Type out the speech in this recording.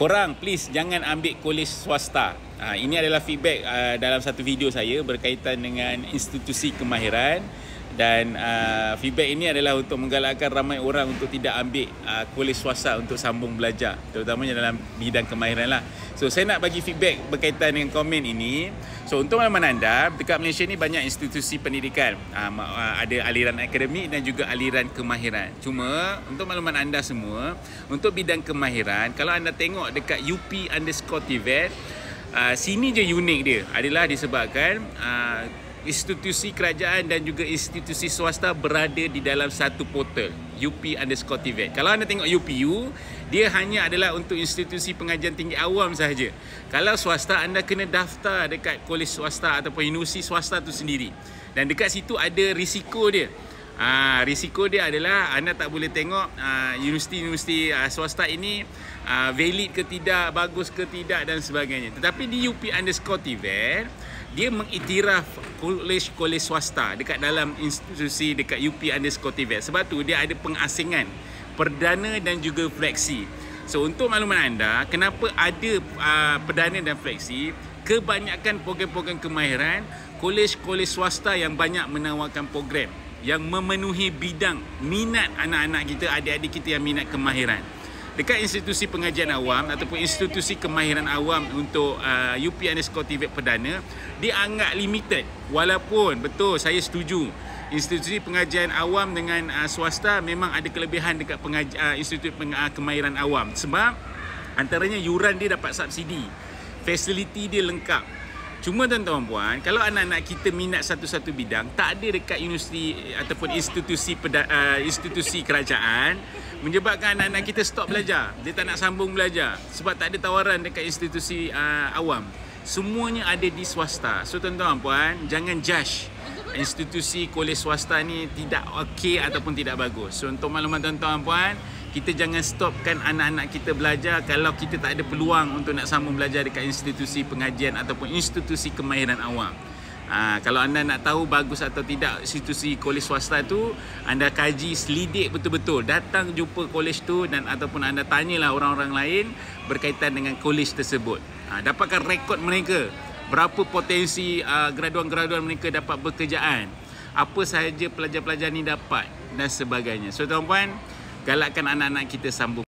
korang please jangan ambil kolej swasta. Ini adalah feedback dalam satu video saya berkaitan dengan institusi kemahiran. Dan feedback ini adalah untuk menggalakkan ramai orang untuk tidak ambil kolej swasta untuk sambung belajar, terutamanya dalam bidang kemahiran lah. So saya nak bagi feedback berkaitan dengan komen ini. So untuk makluman anda, dekat Malaysia ni banyak institusi pendidikan, ada aliran akademik dan juga aliran kemahiran. Cuma untuk makluman anda semua, untuk bidang kemahiran, kalau anda tengok dekat UP_TVET, sini je unik dia adalah disebabkan institusi kerajaan dan juga institusi swasta berada di dalam satu portal UP_TVET. Kalau anda tengok UPU, dia hanya adalah untuk institusi pengajian tinggi awam sahaja. Kalau swasta, anda kena daftar dekat kolej swasta ataupun universiti swasta tu sendiri. Dan dekat situ ada risiko dia. Risiko dia adalah anda tak boleh tengok universiti swasta ini valid ke tidak, bagus ke tidak dan sebagainya. Tetapi di UP_TVET, dia mengiktiraf kolej swasta dekat dalam institusi dekat UP_TVET. Sebab tu dia ada pengasingan perdana dan juga fleksi. So untuk makluman anda, kenapa ada perdana dan fleksi? Kebanyakan program-program kemahiran, kolej-kolej swasta yang banyak menawarkan program yang memenuhi bidang minat anak-anak kita, adik-adik kita yang minat kemahiran. Dekat institusi pengajian awam ataupun institusi kemahiran awam untuk UP_TVET perdana, dia anggap limited. Walaupun betul saya setuju, institusi pengajian awam dengan swasta memang ada kelebihan dekat institusi kemahiran awam. Sebab antaranya yuran dia dapat subsidi, fasiliti dia lengkap. Cuma tuan-tuan puan, kalau anak-anak kita minat satu-satu bidang, tak ada dekat universiti ataupun institusi kerajaan, menyebabkan anak-anak kita stop belajar. Dia tak nak sambung belajar sebab tak ada tawaran dekat institusi awam. Semuanya ada di swasta. So tuan-tuan puan, jangan judge institusi kolej swasta ni tidak okey ataupun tidak bagus. So untuk maklumat tuan-tuan puan, kita jangan stopkan anak-anak kita belajar kalau kita tak ada peluang untuk nak sambung belajar dekat institusi pengajian ataupun institusi kemahiran awam. Kalau anda nak tahu bagus atau tidak institusi kolej swasta tu, anda kaji selidik betul-betul. Datang jumpa kolej tu dan ataupun anda tanyalah orang-orang lain berkaitan dengan kolej tersebut. Dapatkan rekod mereka, berapa potensi graduan-graduan mereka dapat bekerjaan, apa sahaja pelajar-pelajar ni dapat dan sebagainya. So tuan-puan, galakkan anak-anak kita sambung.